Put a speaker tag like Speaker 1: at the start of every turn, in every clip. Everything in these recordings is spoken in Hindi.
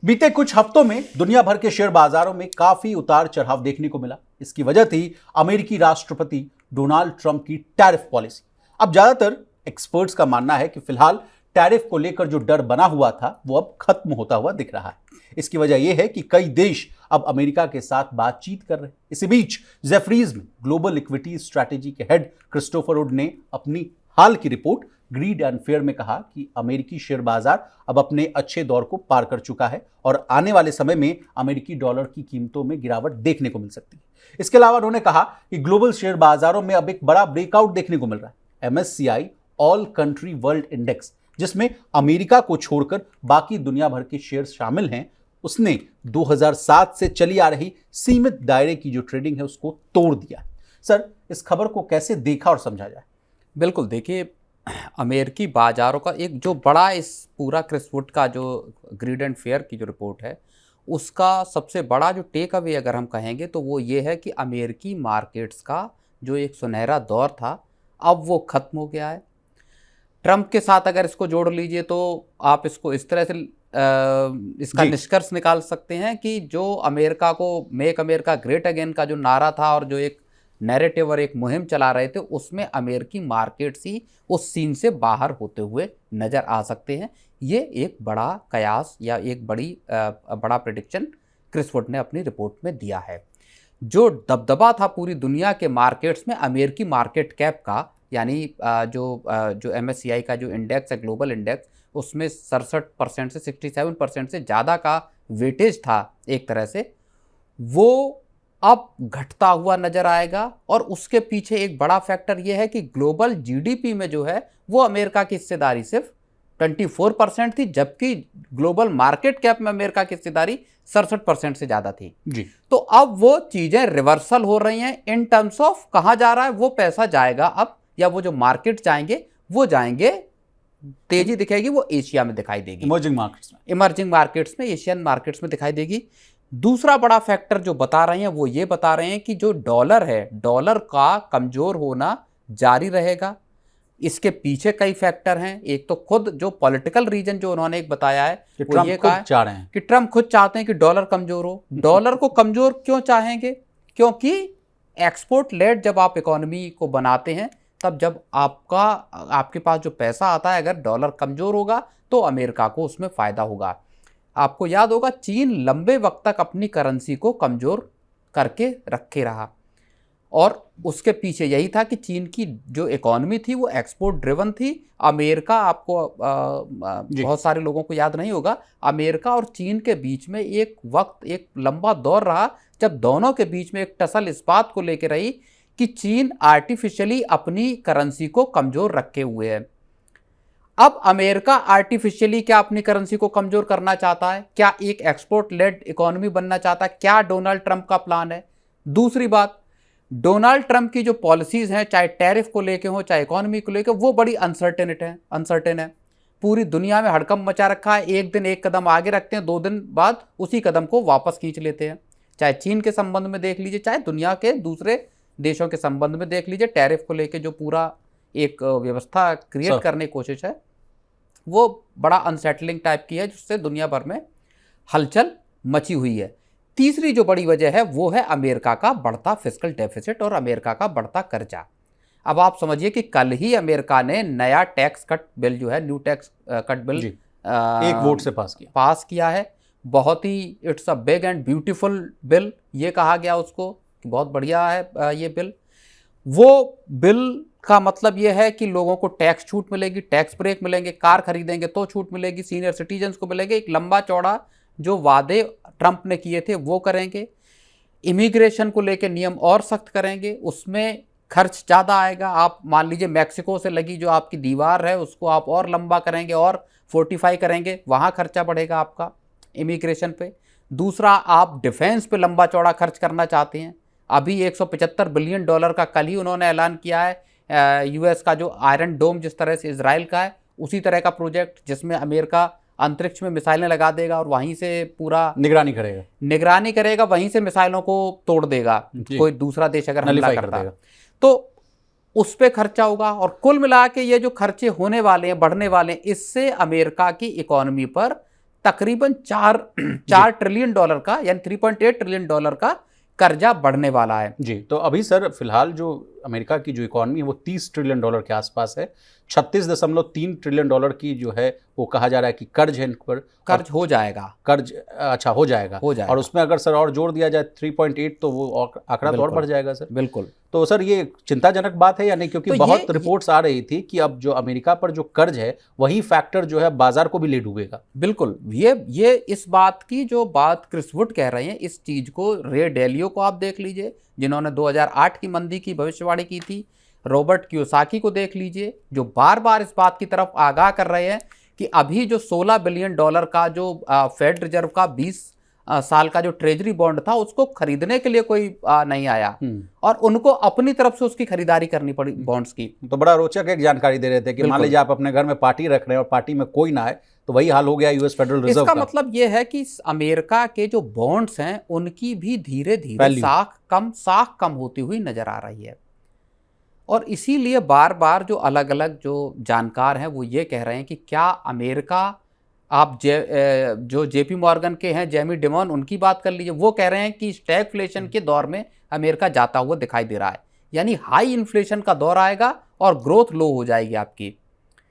Speaker 1: बीते कुछ हफ्तों में दुनिया भर के शेयर बाजारों में काफी उतार चढ़ाव देखने को मिला। इसकी वजह थी अमेरिकी राष्ट्रपति डोनाल्ड ट्रंप की टैरिफ पॉलिसी। अब ज्यादातर एक्सपर्ट्स का मानना है कि फिलहाल टैरिफ को लेकर जो डर बना हुआ था वो अब खत्म होता हुआ दिख रहा है। इसकी वजह यह है कि कई देश अब अमेरिका के साथ बातचीत कर रहे हैं। इसी बीच जेफरीज में ग्लोबल इक्विटी स्ट्रैटेजी के हेड क्रिस्टोफर वुड ने अपनी हाल की रिपोर्ट ग्रीड एंड फेयर में कहा कि अमेरिकी शेयर बाजार अब अपने अच्छे दौर को पार कर चुका है और आने वाले समय में अमेरिकी डॉलर की कीमतों में गिरावट देखने को मिल सकती है। इसके अलावा उन्होंने कहा कि ग्लोबल शेयर बाजारों में अब एक बड़ा ब्रेकआउट देखने को मिल रहा है। MSCI all country world index, जिसमें अमेरिका को छोड़कर बाकी दुनिया भर के शेयर शामिल हैं, उसने 2007 से चली आ रही सीमित दायरे की जो ट्रेडिंग है उसको तोड़ दिया। सर, इस खबर को कैसे देखा और समझा जाए?
Speaker 2: बिल्कुल, देखिए, अमेरिकी बाज़ारों का एक जो बड़ा इस पूरा क्रिस वुड का जो ग्रीड एंड फेयर की जो रिपोर्ट है उसका सबसे बड़ा जो टेक अवे अगर हम कहेंगे तो वो ये है कि अमेरिकी मार्केट्स का जो एक सुनहरा दौर था अब वो ख़त्म हो गया है। ट्रंप के साथ अगर इसको जोड़ लीजिए तो आप इसको इस तरह से इसका निष्कर्ष निकाल सकते हैं कि जो अमेरिका को मेक अमेरिका ग्रेट अगेन का जो नारा था और जो एक नैरेटिव और एक मुहिम चला रहे थे उसमें अमेरिकी मार्केट्स ही उस सीन से बाहर होते हुए नज़र आ सकते हैं। ये एक बड़ा कयास या एक बड़ा प्रेडिक्शन क्रिस वुड ने अपनी रिपोर्ट में दिया है। जो दबदबा था पूरी दुनिया के मार्केट्स में अमेरिकी मार्केट कैप का, यानी जो MSCI का जो इंडेक्स है ग्लोबल इंडेक्स, उसमें 67% से 67% से ज़्यादा का वेटेज था एक तरह से, वो अब घटता हुआ नजर आएगा। और उसके पीछे एक बड़ा फैक्टर यह है कि ग्लोबल GDP में जो है वो अमेरिका की हिस्सेदारी सिर्फ 24% थी, जबकि ग्लोबल मार्केट कैप में अमेरिका की हिस्सेदारी 67% से ज़्यादा थी
Speaker 1: जी।
Speaker 2: तो अब वो चीज़ें रिवर्सल हो रही हैं इन टर्म्स ऑफ कहाँ जा रहा है वो पैसा जाएगा अब, या वो जो मार्केट जाएंगे वो जाएंगे, तेजी दिखेगी वो एशिया में दिखाई देगी, इमर्जिंग मार्केट्स में, एशियन मार्केट्स में दिखाई देगी। दूसरा बड़ा फैक्टर जो बता रहे हैं वो ये बता रहे हैं कि जो डॉलर है, डॉलर का कमज़ोर होना जारी रहेगा। इसके पीछे कई फैक्टर हैं। एक तो खुद जो पॉलिटिकल रीजन जो उन्होंने एक बताया है वो ये कहा कि ट्रंप खुद चाहते हैं कि डॉलर कमज़ोर हो। डॉलर को कमज़ोर क्यों चाहेंगे? क्योंकि एक्सपोर्ट लेड जब आप इकोनॉमी को बनाते हैं तब जब आपके पास जो पैसा आता है अगर डॉलर कमज़ोर होगा तो अमेरिका को उसमें फ़ायदा होगा। आपको याद होगा चीन लंबे वक्त तक अपनी करेंसी को कमज़ोर करके रखे रहा और उसके पीछे यही था कि चीन की जो इकॉनमी थी वो एक्सपोर्ट ड्रिवन थी। अमेरिका, आपको बहुत सारे लोगों को याद नहीं होगा, अमेरिका और चीन के बीच में एक वक्त, एक लंबा दौर रहा जब दोनों के बीच में एक टसल इस बात को लेकर रही कि चीन आर्टिफिशियली अपनी करेंसी को कमज़ोर रखे हुए है। अब अमेरिका आर्टिफिशियली क्या अपनी करेंसी को कमज़ोर करना चाहता है? क्या एक एक्सपोर्ट लेड इकोनॉमी बनना चाहता है? क्या डोनाल्ड ट्रंप का प्लान है? दूसरी बात, डोनाल्ड ट्रंप की जो पॉलिसीज़ हैं, चाहे टैरिफ को लेके हो चाहे इकोनॉमी को लेके, वो बड़ी अनसर्टेन है। पूरी दुनिया में हड़कंप मचा रखा है। एक दिन एक कदम आगे रखते हैं, 2 दिन बाद उसी कदम को वापस खींच लेते हैं। चाहे चीन के संबंध में देख लीजिए, चाहे दुनिया के दूसरे देशों के संबंध में देख लीजिए, टैरिफ को लेके जो पूरा एक व्यवस्था क्रिएट करने की कोशिश है वो बड़ा अनसेटलिंग टाइप की है, जिससे दुनिया भर में हलचल मची हुई है। तीसरी जो बड़ी वजह है वो है अमेरिका का बढ़ता फिस्कल डेफिसिट और अमेरिका का बढ़ता कर्जा। अब आप समझिए कि कल ही अमेरिका ने नया टैक्स कट बिल जो है, न्यू टैक्स कट बिल
Speaker 1: एक वोट से पास किया
Speaker 2: है। बहुत ही it's a big and beautiful bill ये कहा गया उसको कि बहुत बढ़िया है ये बिल। वो बिल का मतलब ये है कि लोगों को टैक्स छूट मिलेगी, टैक्स ब्रेक मिलेंगे, कार खरीदेंगे तो छूट मिलेगी, सीनियर सिटीजन्स को मिलेंगे। एक लंबा चौड़ा जो वादे ट्रंप ने किए थे वो करेंगे। इमिग्रेशन को लेके नियम और सख्त करेंगे, उसमें खर्च ज़्यादा आएगा। आप मान लीजिए मैक्सिको से लगी जो आपकी दीवार है उसको आप और लंबा करेंगे और फोर्टिफाई करेंगे, वहाँ खर्चा बढ़ेगा आपका इमिग्रेशन पे। दूसरा, आप डिफेंस पे लंबा चौड़ा खर्च करना चाहते हैं। अभी $175 बिलियन का कल ही उन्होंने ऐलान किया है। US का जो आयरन डोम जिस तरह से इजराइल का है उसी तरह का प्रोजेक्ट, जिसमें अमेरिका अंतरिक्ष में मिसाइलें लगा देगा और वहीं से पूरा निगरानी करेगा, वहीं से मिसाइलों को तोड़ देगा कोई दूसरा देश अगर हमला करता है तो उस पर खर्चा होगा। और कुल मिला के ये जो खर्चे होने वाले हैं, बढ़ने वाले हैं, इससे अमेरिका की इकोनॉमी पर तकरीबन 4 ट्रिलियन डॉलर का यानी 3.8 ट्रिलियन डॉलर का कर्जा बढ़ने वाला है।
Speaker 1: जी, तो अभी सर फिलहाल जो अमेरिका की जो इकॉनमी है वो 30 ट्रिलियन डॉलर के आसपास है। 36.3 ट्रिलियन डॉलर की जो है वो कहा जा रहा है कि कर्ज है इन पर।
Speaker 2: कर्ज हो जाएगा,
Speaker 1: कर्ज अच्छा हो जाएगा और उसमें अगर सर और जोड़ दिया जाए 3.8 तो वो आंकड़ा तो और बढ़ जाएगा सर।
Speaker 2: बिल्कुल।
Speaker 1: तो सर ये चिंताजनक बात है या नहीं, क्योंकि तो बहुत रिपोर्ट्स आ रही थी कि अब जो अमेरिका पर जो कर्ज है वही फैक्टर जो है बाजार को भी ले डूबेगा।
Speaker 2: बिल्कुल, ये इस बात की जो बात क्रिस वुड कह रहे हैं, इस चीज को रे डेलियो को आप देख लीजिए जिन्होंने 2008 की मंदी की भविष्यवाणी की थी, रॉबर्ट कियोसाकी को देख लीजिए जो बार बार इस बात की तरफ आगाह कर रहे हैं कि अभी जो 16 बिलियन डॉलर का जो फेड रिजर्व का 20 साल का जो ट्रेजरी बॉन्ड था उसको खरीदने के लिए कोई नहीं आया और उनको अपनी तरफ से उसकी खरीदारी करनी पड़ी बॉन्ड्स की।
Speaker 1: तो बड़ा रोचक एक जानकारी दे रहे थे कि मान लीजिए आप अपने घर में पार्टी रख रहे हैं और पार्टी में कोई ना आए तो वही हाल हो गया यूएस फेडरल रिजर्व का।
Speaker 2: इसका मतलब यह है कि अमेरिका के जो बॉन्ड्स हैं उनकी भी धीरे धीरे साख कम होती हुई नजर आ रही है और इसीलिए बार बार जो अलग अलग जो जानकार हैं वो ये कह रहे हैं कि क्या अमेरिका, आप जो जेपी मॉर्गन के हैं जेमी डिमॉन उनकी बात कर लीजिए, वो कह रहे हैं कि स्टैगफ्लेशन के दौर में अमेरिका जाता हुआ दिखाई दे रहा है, यानी हाई इन्फ्लेशन का दौर आएगा और ग्रोथ लो हो जाएगी आपकी।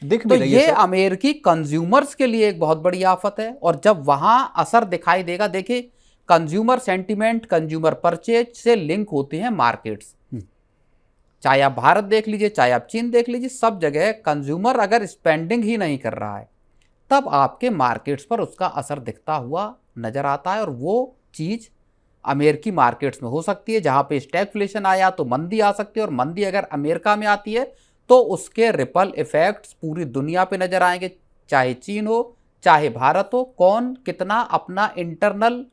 Speaker 2: तो ये अमेरिकी कंज्यूमर्स के लिए एक बहुत बड़ी आफत है और जब वहां असर दिखाई देगा, देखिए कंज्यूमर सेंटीमेंट, कंज्यूमर परचेज से लिंक होते हैं मार्केट्स, चाहे आप भारत देख लीजिए चाहे आप चीन देख लीजिए, सब जगह कंज्यूमर अगर स्पेंडिंग ही नहीं कर रहा है तब आपके मार्केट्स पर उसका असर दिखता हुआ नजर आता है और वो चीज अमेरिकी मार्केट्स में हो सकती है। जहां पे स्टैगफ्लेशन आया तो मंदी आ सकती है और मंदी अगर अमेरिका में आती है तो उसके रिपल इफेक्ट्स पूरी दुनिया पे नजर आएंगे, चाहे चीन हो चाहे भारत हो। कौन कितना अपना इंटरनल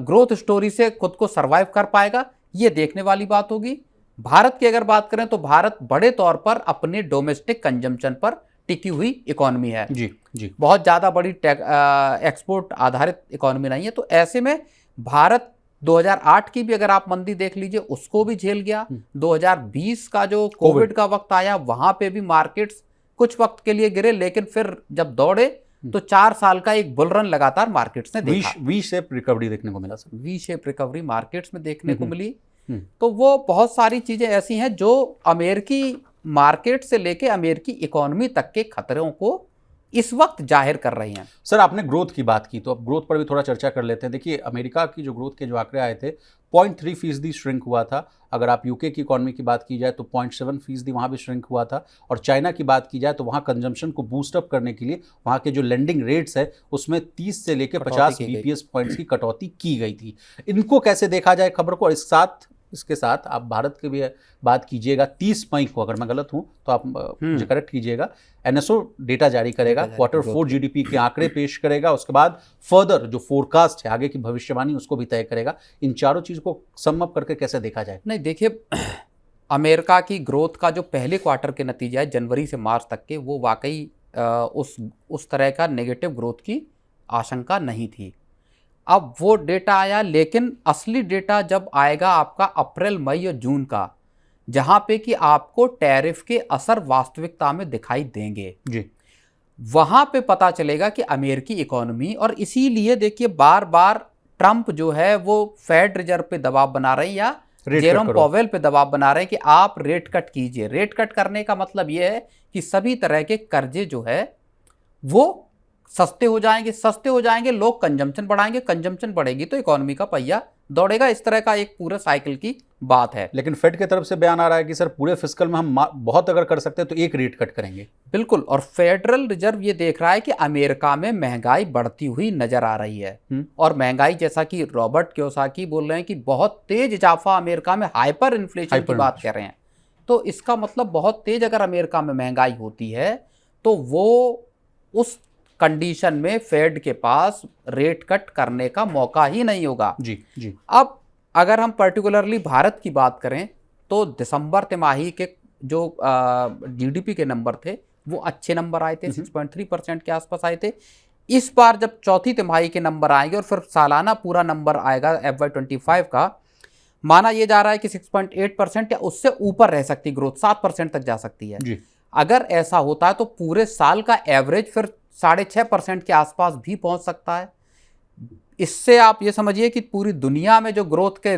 Speaker 2: ग्रोथ स्टोरी से खुद को सर्वाइव कर पाएगा ये देखने वाली बात होगी। भारत की अगर बात करें तो भारत बड़े तौर पर अपने डोमेस्टिक कंजम्पशन पर टिकी हुई इकोनॉमी है, जी बहुत ज़्यादा बड़ी एक्सपोर्ट आधारित इकोनॉमी नहीं है। तो ऐसे में भारत 2008 की भी अगर आप मंदी देख लीजिए उसको भी झेल गया, 2020 का जो कोविड का वक्त आया वहां पे भी मार्केट्स कुछ वक्त के लिए गिरे लेकिन फिर जब दौड़े तो 4 साल का एक बुल रन लगातार मार्केट्स ने देखा।
Speaker 1: वी शेप रिकवरी देखने को मिला sir,
Speaker 2: V shape recovery markets में देखने को मिली। तो वो बहुत सारी चीजें ऐसी हैं जो अमेरिकी मार्केट से लेके अमेरिकी इकोनॉमी तक के खतरों को इस वक्त जाहिर कर रही हैं।
Speaker 1: सर आपने ग्रोथ की बात की तो अब ग्रोथ पर भी थोड़ा चर्चा कर लेते हैं। देखिए अमेरिका की जो ग्रोथ के जो आंकड़े आए थे 0.3% श्रिंक हुआ था। अगर आप यूके की इकोनॉमी की बात की जाए तो 0.7% वहाँ भी श्रिंक हुआ था और चाइना की बात की जाए तो वहाँ कंजम्पशन को बूस्टअप करने के लिए वहाँ के जो लेंडिंग रेट्स है उसमें 30 से लेकर 50 बीपीएस पॉइंट्स की कटौती की गई थी। इनको कैसे देखा जाए खबर को, और इसके साथ आप भारत की भी बात कीजिएगा। 30 मई को अगर मैं गलत हूं तो आप मुझे करेक्ट कीजिएगा, एनएसओ डेटा जारी करेगा, Q4 जीडीपी के आंकड़े पेश करेगा, उसके बाद फर्दर जो फोरकास्ट है आगे की भविष्यवाणी उसको भी तय करेगा। इन चारों चीज़ को सम अप करके कैसे देखा जाए?
Speaker 2: नहीं देखिए, अमेरिका की ग्रोथ का जो पहले क्वार्टर के नतीजा है जनवरी से मार्च तक के, वो वाकई उस तरह का नेगेटिव ग्रोथ की आशंका नहीं थी। अब वो डेटा आया लेकिन असली डेटा जब आएगा आपका अप्रैल मई और जून का, जहां पे कि आपको टैरिफ के असर वास्तविकता में दिखाई देंगे
Speaker 1: जी,
Speaker 2: वहां पे पता चलेगा कि अमेरिकी इकोनॉमी, और इसीलिए देखिए बार बार ट्रंप जो है वो फेड रिजर्व पे दबाव बना रहे हैं या जेरोम पॉवेल पे दबाव बना रहे हैं कि आप रेट कट कीजिए। रेट कट करने का मतलब ये है कि सभी तरह के कर्जे जो है वो सस्ते हो जाएंगे, लोग कंजम्पशन बढ़ाएंगे, कंजम्पशन बढ़ेगी तो इकोनॉमी का पहिया दौड़ेगा। इस तरह का एक पूरा साइकिल की बात है।
Speaker 1: लेकिन फेड की तरफ से बयान आ रहा है कि सर पूरे फिस्कल में हम बहुत अगर कर सकते हैं तो एक रेट कट करेंगे।
Speaker 2: बिल्कुल, और फेडरल रिजर्व ये देख रहा है कि अमेरिका में महंगाई बढ़ती हुई नजर आ रही है और महंगाई जैसा कि रॉबर्ट कियोसाकी बोल रहे हैं कि बहुत तेज इजाफा अमेरिका में, हाइपर इन्फ्लेशन की बात कर रहे हैं। तो इसका मतलब बहुत तेज अगर अमेरिका में महंगाई होती है तो वो उस कंडीशन में फेड के पास रेट कट करने का मौका ही नहीं होगा।
Speaker 1: जी।
Speaker 2: अब अगर हम पर्टिकुलरली भारत की बात करें तो दिसंबर तिमाही के जो जीडीपी के नंबर थे वो अच्छे नंबर आए थे, 6.3% के आसपास आए थे। इस बार जब चौथी तिमाही के नंबर आएंगे और फिर सालाना पूरा नंबर आएगा FY25 का, माना यह जा रहा है कि 6.8% या उससे ऊपर रह सकती ग्रोथ, 7% तक जा सकती है।
Speaker 1: जी।
Speaker 2: अगर ऐसा होता है तो पूरे साल का एवरेज फिर 6.5% के आसपास भी पहुंच सकता है। इससे आप ये समझिए कि पूरी दुनिया में जो ग्रोथ के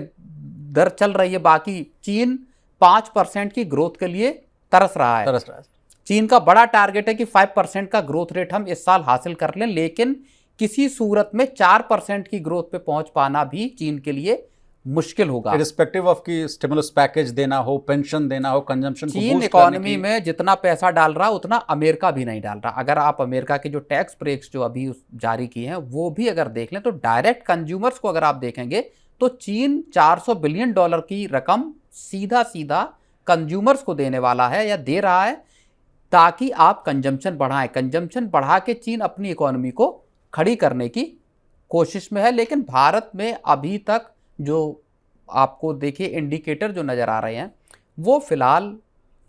Speaker 2: दर चल रही है, बाकी चीन 5% की ग्रोथ के लिए तरस रहा है। चीन का बड़ा टारगेट है कि 5% का ग्रोथ रेट हम इस साल हासिल कर लें, लेकिन किसी सूरत में 4% की ग्रोथ पे पहुंच पाना भी चीन के लिए मुश्किल होगा।
Speaker 1: इर्रिस्पेक्टिव ऑफ की स्टिमुलस पैकेज देना हो, पेंशन देना हो, कंजम्पशन को
Speaker 2: चीन इकोनॉमी में जितना पैसा डाल रहा उतना अमेरिका भी नहीं डाल रहा। अगर आप अमेरिका के जो टैक्स ब्रेक्स जो अभी जारी किए हैं वो भी अगर देख लें तो डायरेक्ट कंज्यूमर्स को अगर आप देखेंगे तो चीन $400 बिलियन की रकम सीधा सीधा कंज्यूमर्स को देने वाला है या दे रहा है, ताकि आप कंजम्पशन बढ़ाएं। कंजम्पशन बढ़ा के चीन अपनी इकोनॉमी को खड़ी करने की कोशिश में है। लेकिन भारत में अभी तक जो आपको देखिए इंडिकेटर जो नज़र आ रहे हैं वो फिलहाल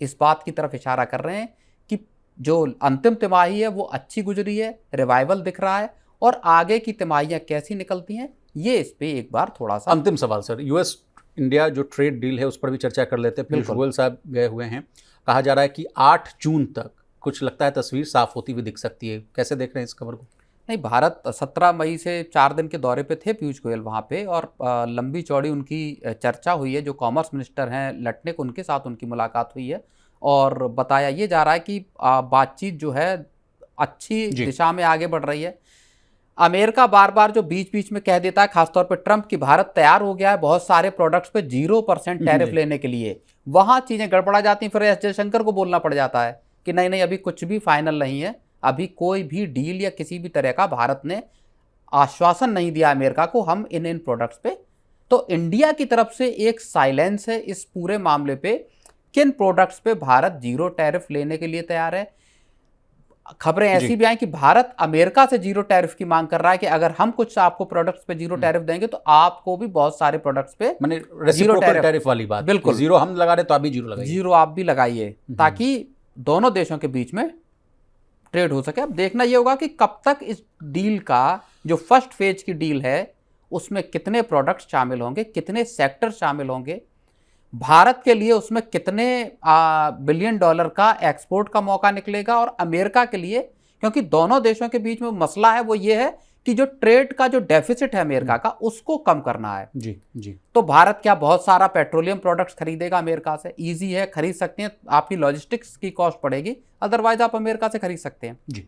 Speaker 2: इस बात की तरफ इशारा कर रहे हैं कि जो अंतिम तिमाही है वो अच्छी गुजरी है, रिवाइवल दिख रहा है, और आगे की तिमाहियाँ कैसी निकलती हैं ये इस पे एक बार थोड़ा सा।
Speaker 1: अंतिम सवाल सर, यूएस इंडिया जो ट्रेड डील है उस पर भी चर्चा कर लेते हैं। पीयूष गोयल साहब गए हुए हैं, कहा जा रहा है कि 8 जून तक कुछ लगता है तस्वीर साफ होती हुई दिख सकती है। कैसे देख रहे हैं इस खबर को?
Speaker 2: नहीं, भारत 17 मई से 4 दिन के दौरे पे थे पीयूष गोयल वहाँ पे, और लंबी चौड़ी उनकी चर्चा हुई है। जो कॉमर्स मिनिस्टर हैं लटनिक, उनके साथ उनकी मुलाकात हुई है और बताया ये जा रहा है कि बातचीत जो है अच्छी दिशा में आगे बढ़ रही है। अमेरिका बार बार जो बीच बीच में कह देता है, खासतौर पे ट्रंप, की भारत तैयार हो गया है बहुत सारे प्रोडक्ट्स पे 0% टैरिफ लेने के लिए, वहाँ चीज़ें गड़बड़ा जाती हैं। फिर एस जयशंकर को बोलना पड़ जाता है कि नहीं नहीं अभी कुछ भी फाइनल नहीं है, अभी कोई भी डील या किसी भी तरह का भारत ने आश्वासन नहीं दिया अमेरिका को हम इन प्रोडक्ट्स पे। तो इंडिया की तरफ से एक साइलेंस है इस पूरे मामले पे, किन प्रोडक्ट्स पे भारत 0 टैरिफ लेने के लिए तैयार है। खबरें ऐसी भी आई कि भारत अमेरिका से 0 टैरिफ की मांग कर रहा है कि अगर हम कुछ आपको प्रोडक्ट्स पे 0 टैरिफ देंगे तो आपको भी बहुत सारे प्रोडक्ट्स पे
Speaker 1: जीरो टैरिफ वाली बात।
Speaker 2: बिल्कुल,
Speaker 1: 0 हम लगा रहे तो आप भी 0 लगाइए,
Speaker 2: 0 आप भी लगाइए, ताकि दोनों देशों के बीच में ट्रेड हो सके। अब देखना ये होगा कि कब तक इस डील का जो फर्स्ट फेज की डील है उसमें कितने प्रोडक्ट्स शामिल होंगे, कितने सेक्टर शामिल होंगे, भारत के लिए उसमें कितने $1 बिलियन का एक्सपोर्ट का मौका निकलेगा, और अमेरिका के लिए, क्योंकि दोनों देशों के बीच में मसला है वो ये है कि जो ट्रेड का जो डेफिसिट है अमेरिका का उसको कम करना है।
Speaker 1: जी जी।
Speaker 2: तो भारत क्या बहुत सारा पेट्रोलियम प्रोडक्ट्स खरीदेगा अमेरिका से? इजी है, खरीद सकते हैं, आपकी लॉजिस्टिक्स की कॉस्ट पड़ेगी, अदरवाइज आप अमेरिका से खरीद सकते हैं।
Speaker 1: जी।